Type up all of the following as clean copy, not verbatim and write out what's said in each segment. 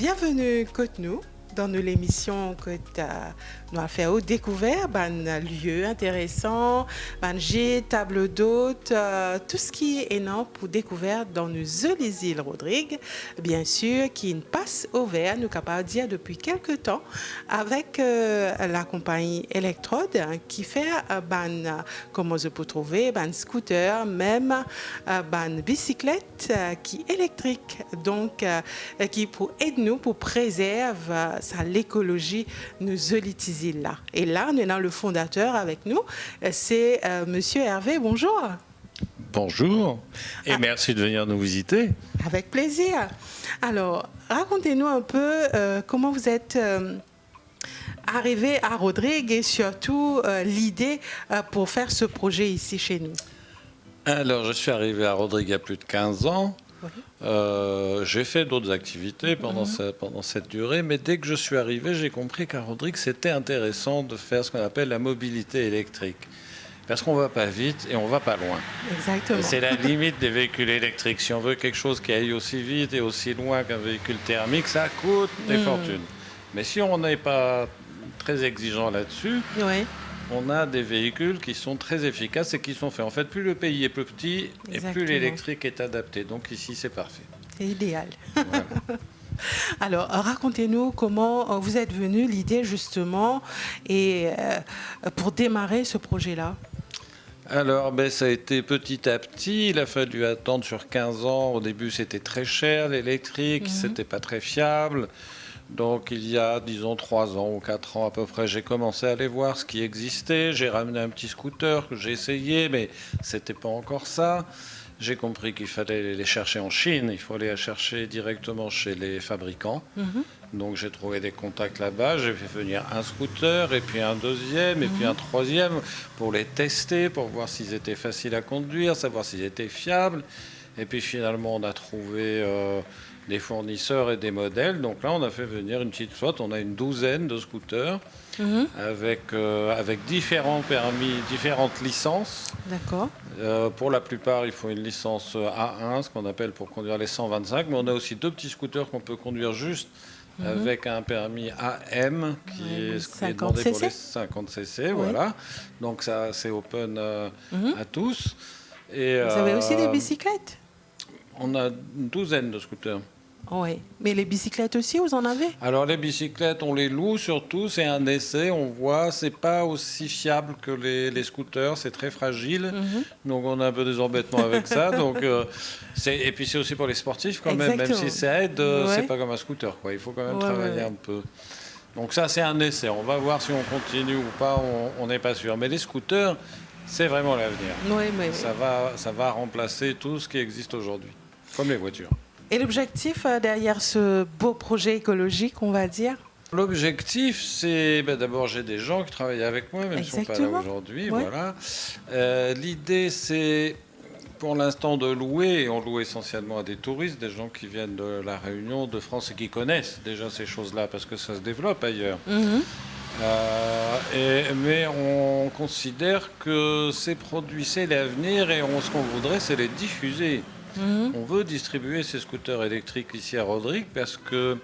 Bienvenue côte nous dans l'émission que nous avons fait découvert un lieu intéressant, un gîte, table d'hôte, tout ce qui est énorme pour découvrir dans nos les îles Rodrigue, bien sûr, qui passe au vert, nous capables de dire depuis quelques temps, avec la compagnie Electrode qui fait comment je peux trouver, scooter, même bicyclette qui est électrique, donc qui pour aider nous pour préserver l'écologie nous politiser là. Et là, on est dans le fondateur avec nous, c'est Monsieur Hervé. Bonjour. Bonjour et merci de venir nous visiter. Avec plaisir. Alors, racontez-nous un peu comment vous êtes arrivé à Rodrigue et surtout l'idée pour faire ce projet ici chez nous. Alors, je suis arrivé à Rodrigue il y a plus de 15 ans. Oui. J'ai fait d'autres activités pendant cette durée, mais dès que je suis arrivé, j'ai compris qu'à Rodrigue, c'était intéressant de faire ce qu'on appelle la mobilité électrique. Parce qu'on ne va pas vite et on ne va pas loin. Exactement. Et c'est la limite des véhicules électriques. Si on veut quelque chose qui aille aussi vite et aussi loin qu'un véhicule thermique, ça coûte des fortunes. Mais si on n'est pas très exigeant là-dessus, oui, on a des véhicules qui sont très efficaces et qui sont faits. En fait, plus le pays est plus petit et plus l'électrique est adapté. Donc ici, c'est parfait. C'est idéal. Voilà. Alors, racontez-nous comment vous êtes venu l'idée justement et pour démarrer ce projet-là. Alors, ça a été petit à petit. Il a fallu attendre sur 15 ans. Au début, c'était très cher, l'électrique. C'était pas très fiable. Donc, il y a, disons, 3 ans ou 4 ans à peu près, j'ai commencé à aller voir ce qui existait. J'ai ramené un petit scooter que j'ai essayé, mais c'était pas encore ça. J'ai compris qu'il fallait les chercher en Chine. Il faut les chercher directement chez les fabricants. Donc, j'ai trouvé des contacts là-bas. J'ai fait venir un scooter, et puis un deuxième, et puis un troisième, pour les tester, pour voir s'ils étaient faciles à conduire, savoir s'ils étaient fiables. Et puis, finalement, on a trouvé des fournisseurs et des modèles. Donc là, on a fait venir une petite flotte. On a une douzaine de scooters avec différents permis, différentes licences. D'accord. Pour la plupart, il faut une licence A1, ce qu'on appelle pour conduire les 125. Mais on a aussi 2 petits scooters qu'on peut conduire juste avec un permis AM qui est demandé pour les 50 cc. Voilà. Donc ça, c'est open à tous. Et, vous avez aussi des bicyclettes? On a une douzaine de scooters. Oui, mais les bicyclettes aussi, vous en avez? Alors les bicyclettes, on les loue surtout, c'est un essai, on voit, c'est pas aussi fiable que les scooters, c'est très fragile, donc on a un peu des embêtements avec ça. Donc, et puis c'est aussi pour les sportifs quand même si ça aide, c'est pas comme un scooter, quoi. Il faut quand même travailler un peu. Donc ça, c'est un essai, on va voir si on continue ou pas, on n'est pas sûr. Mais les scooters, c'est vraiment l'avenir. Ça va remplacer tout ce qui existe aujourd'hui, comme les voitures. Et l'objectif derrière ce beau projet écologique, on va dire? L'objectif, c'est d'abord, j'ai des gens qui travaillent avec moi, même s'ils ne sont pas là aujourd'hui. Voilà. L'idée, c'est pour l'instant de louer, et on loue essentiellement à des touristes, des gens qui viennent de La Réunion, de France et qui connaissent déjà ces choses-là parce que ça se développe ailleurs. Mais on considère que ces produits, c'est l'avenir et ce qu'on voudrait, c'est les diffuser. On veut distribuer ces scooters électriques ici à Rodrigue parce que,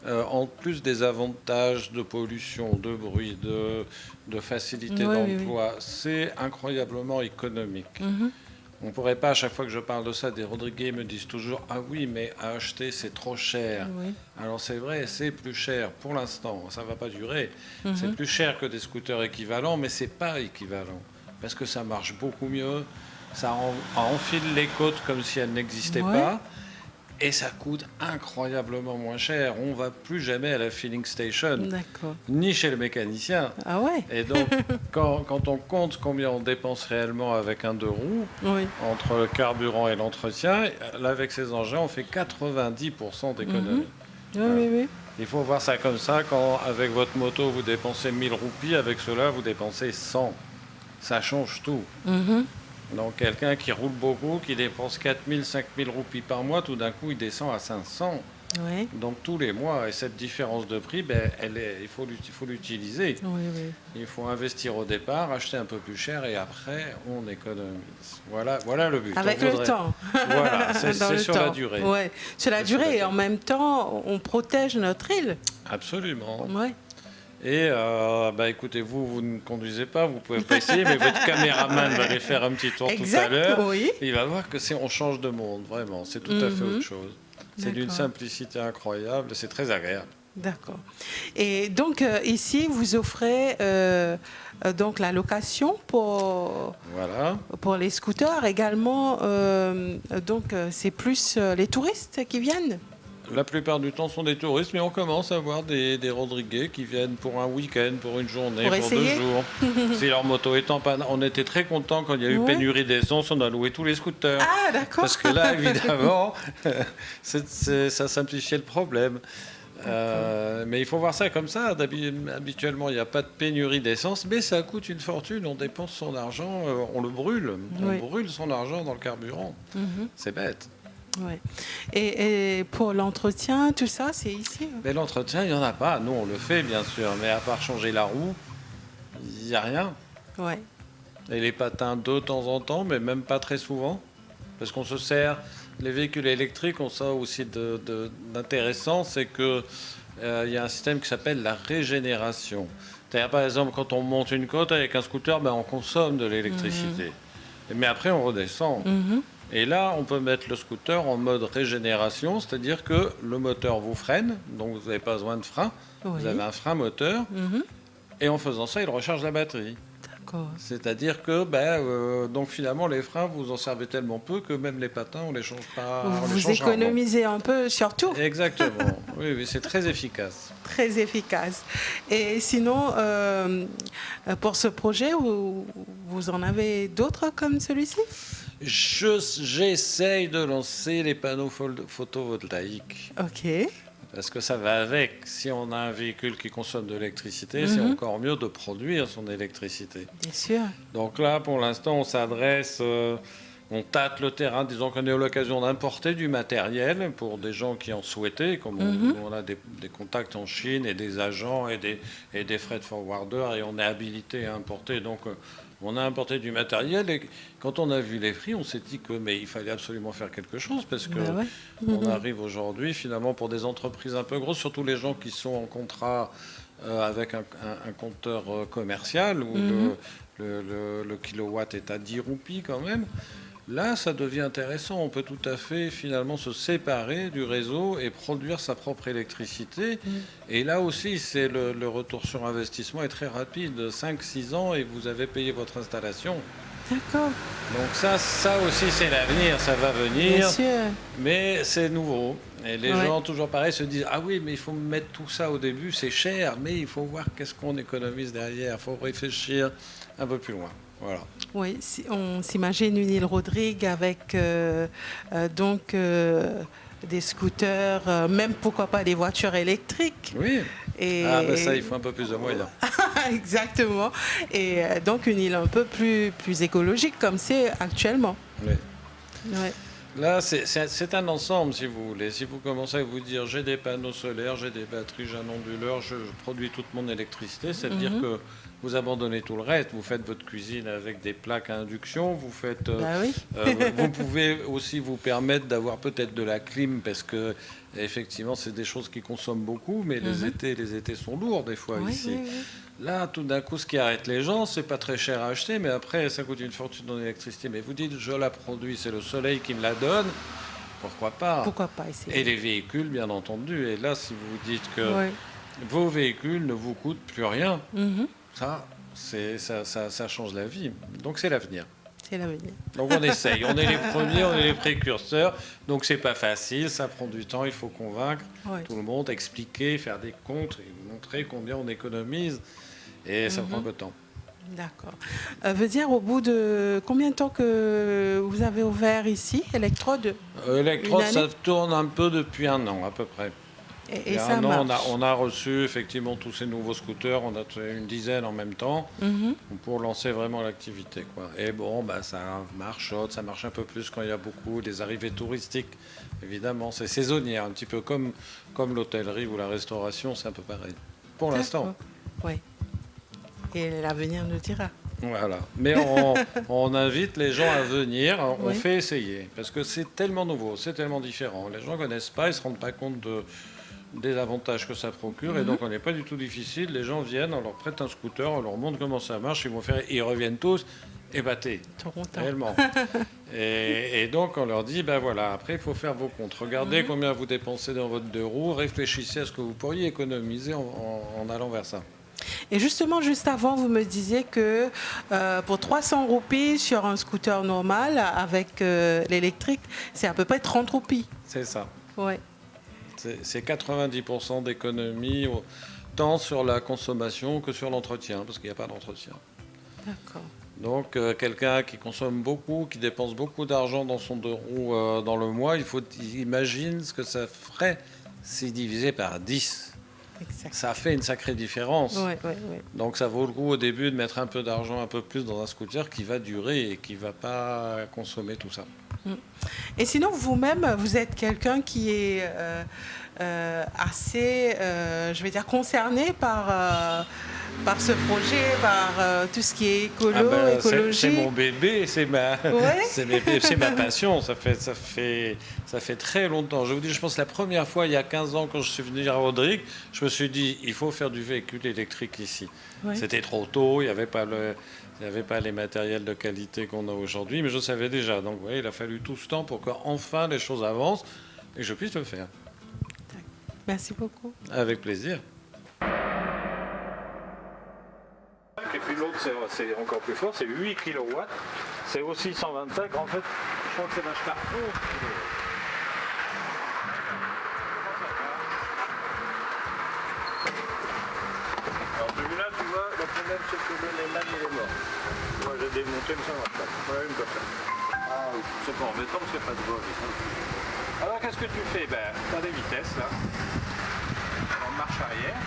en plus des avantages de pollution, de bruit, de facilité d'emploi, c'est incroyablement économique. On ne pourrait pas, à chaque fois que je parle de ça, des Rodriguais me disent toujours « Ah oui, mais à acheter, c'est trop cher. » Alors c'est vrai, c'est plus cher pour l'instant, ça ne va pas durer. C'est plus cher que des scooters équivalents, mais ce n'est pas équivalent parce que ça marche beaucoup mieux. Ça enfile les côtes comme si elles n'existaient pas. Et ça coûte incroyablement moins cher. On ne va plus jamais à la filling station, ni chez le mécanicien. Ah ouais. Et donc, quand on compte combien on dépense réellement avec un 2 roues, entre le carburant et l'entretien, là, avec ces engins, on fait 90% d'économie. Il faut voir ça comme ça. Quand, avec votre moto, vous dépensez 1000 roupies, avec cela, vous dépensez 100. Ça change tout. Donc quelqu'un qui roule beaucoup, qui dépense 4000, 5000 roupies par mois, tout d'un coup, il descend à 500. Oui. Donc tous les mois, et cette différence de prix, ben, il faut l'utiliser. Oui, oui. Il faut investir au départ, acheter un peu plus cher et après on économise. Voilà le but. Avec le temps. Voilà, Dans c'est le sur temps. la durée. Ouais. Sur la durée et en même temps, on protège notre île. Absolument. Ouais. Et écoutez, vous ne conduisez pas, vous pouvez pas essayer, mais votre caméraman va aller faire un petit tour tout à l'heure. Oui. Il va voir que on change de monde, vraiment. C'est tout à fait autre chose. C'est d'une simplicité incroyable, c'est très agréable. D'accord. Et donc ici, vous offrez donc la location pour les scooters également. Donc c'est plus les touristes qui viennent. La plupart du temps sont des touristes, mais on commence à voir des Rodriguais qui viennent pour un week-end, pour une journée, pour 2 jours. Si leur moto est en panne, on était très contents quand il y a eu pénurie d'essence, on a loué tous les scooters. Ah, d'accord. Parce que là, évidemment, ça simplifiait le problème. Mais il faut voir ça comme ça. Habituellement, il n'y a pas de pénurie d'essence, mais ça coûte une fortune. On dépense son argent, on le brûle. On brûle son argent dans le carburant. C'est bête. Ouais. Et pour l'entretien, tout ça, c'est ici? Mais l'entretien, il n'y en a pas. Nous, on le fait, bien sûr. Mais à part changer la roue, il n'y a rien. Ouais. Et les patins de temps en temps, mais même pas très souvent. Parce qu'on se sert... Les véhicules électriques ont ça aussi d'intéressant, c'est qu'il y a un système qui s'appelle la régénération. C'est-à-dire, par exemple, quand on monte une côte avec un scooter, on consomme de l'électricité. Mais après, on redescend. Et là, on peut mettre le scooter en mode régénération, c'est-à-dire que le moteur vous freine, donc vous n'avez pas besoin de frein, vous avez un frein moteur, et en faisant ça, il recharge la batterie. C'est-à-dire que donc finalement, les freins, vous en servez tellement peu que même les patins, on ne les change pas. Vous économisez un peu sur tout. Exactement. Oui, c'est très efficace. Très efficace. Et sinon, pour ce projet, vous en avez d'autres comme celui-ci? J'essaye de lancer les panneaux photovoltaïques. OK. Parce que ça va avec. Si on a un véhicule qui consomme de l'électricité, c'est encore mieux de produire son électricité. Bien sûr. Donc là, pour l'instant, on s'adresse, on tâte le terrain. Disons qu'on a eu l'occasion d'importer du matériel pour des gens qui en souhaitaient. Comme on a des contacts en Chine et des agents et des freight forwarders et on est habilité à importer. Donc on a importé du matériel et quand on a vu les prix, on s'est dit il fallait absolument faire quelque chose parce que on arrive aujourd'hui finalement pour des entreprises un peu grosses, surtout les gens qui sont en contrat avec un compteur commercial où le kilowatt est à 10 roupies quand même. Là, ça devient intéressant. On peut tout à fait, finalement, se séparer du réseau et produire sa propre électricité. Et là aussi, c'est le retour sur investissement est très rapide. 5-6 ans et vous avez payé votre installation. D'accord. Donc ça aussi, c'est l'avenir. Ça va venir. Bien sûr. Mais c'est nouveau. Et les gens, toujours pareil, se disent « Ah oui, mais il faut mettre tout ça au début, c'est cher, mais il faut voir qu'est-ce qu'on économise derrière. Il faut réfléchir un peu plus loin. » Voilà. Oui, on s'imagine une île Rodrigue avec des scooters, même pourquoi pas des voitures électriques. Oui. Ça, il faut un peu plus de moyens. Exactement. Et donc une île un peu plus écologique comme c'est actuellement. Oui. Ouais. Là, c'est un ensemble, si vous voulez. Si vous commencez à vous dire j'ai des panneaux solaires, j'ai des batteries, j'ai un onduleur, je produis toute mon électricité, ça veut dire que vous abandonnez tout le reste. Vous faites votre cuisine avec des plaques à induction, vous pouvez aussi vous permettre d'avoir peut-être de la clim parce que effectivement, c'est des choses qui consomment beaucoup, mais les étés sont lourds des fois ici. Oui. Là, tout d'un coup, ce qui arrête les gens, c'est pas très cher à acheter, mais après, ça coûte une fortune en électricité. Mais vous dites, je la produis, c'est le soleil qui me la donne. Pourquoi pas? Pourquoi pas essayer? Et les véhicules, bien entendu. Et là, si vous dites que vos véhicules ne vous coûtent plus rien, ça change la vie. Donc, c'est l'avenir. C'est l'avenir. Donc, on essaye. On est les premiers, on est les précurseurs. Donc, c'est pas facile, ça prend du temps. Il faut convaincre tout le monde, expliquer, faire des comptes et montrer combien on économise. Et ça prend peu de temps. D'accord. Veut dire au bout de combien de temps que vous avez ouvert ici, Electrode? Electrode, ça tourne un peu depuis 1 an à peu près. Et Il y a ça un an, marche. on a reçu effectivement tous ces nouveaux scooters, on a une dizaine en même temps pour lancer vraiment l'activité, quoi. Et bon, bah, ça marche, ça marche un peu plus quand il y a beaucoup des arrivées touristiques. Évidemment, c'est saisonnier, un petit peu comme l'hôtellerie ou la restauration, c'est un peu pareil. Pour l'instant. Oui. Et l'avenir nous dira. Voilà. Mais on invite les gens à venir, on fait essayer, parce que c'est tellement nouveau, c'est tellement différent. Les gens ne connaissent pas, ils ne se rendent pas compte des avantages que ça procure, et donc on n'est pas du tout difficile. Les gens viennent, on leur prête un scooter, on leur montre comment ça marche, ils reviennent tous épatés, réellement. Et donc on leur dit, ben voilà, après il faut faire vos comptes. Regardez combien vous dépensez dans votre 2 roues, réfléchissez à ce que vous pourriez économiser en allant vers ça. Et justement, juste avant, vous me disiez que pour 300 roupies sur un scooter normal, avec l'électrique, c'est à peu près 30 roupies. C'est ça. Ouais. C'est 90% d'économie, tant sur la consommation que sur l'entretien, parce qu'il n'y a pas d'entretien. D'accord. Donc quelqu'un qui consomme beaucoup, qui dépense beaucoup d'argent dans son 2 roues dans le mois, il imagine ce que ça ferait si divisé par 10. Exact. Ça fait une sacrée différence. Ouais. Donc ça vaut le coup au début de mettre un peu d'argent, un peu plus dans un scooter qui va durer et qui ne va pas consommer tout ça. Et sinon, vous-même, vous êtes quelqu'un qui est assez, je vais dire, concerné par ce projet, par tout ce qui est écologie. C'est mon bébé, c'est ma passion. Ça fait très longtemps. Je vous dis, je pense que la première fois, il y a 15 ans, quand je suis venu à Rodrigue, je me suis dit, il faut faire du véhicule électrique ici. Ouais. C'était trop tôt, il n'y avait pas les matériels de qualité qu'on a aujourd'hui, mais je savais déjà. Donc, vous voyez, il a fallu tout ce temps pour qu'enfin les choses avancent et que je puisse le faire. Merci beaucoup. Avec plaisir. Et puis l'autre, c'est encore plus fort, c'est 8 kW. C'est aussi 125. En fait, je crois que c'est vachement haut. Alors celui-là, tu vois, le problème, c'est que l'élan, il est mort. Moi, j'ai démonté, mais ça ne marche pas. Voilà une comme ça. Ah oui, c'est pas embêtant parce qu'il n'y a pas de vol. Alors, qu'est-ce que tu fais? Ben, tu as des vitesses, là. En marche arrière.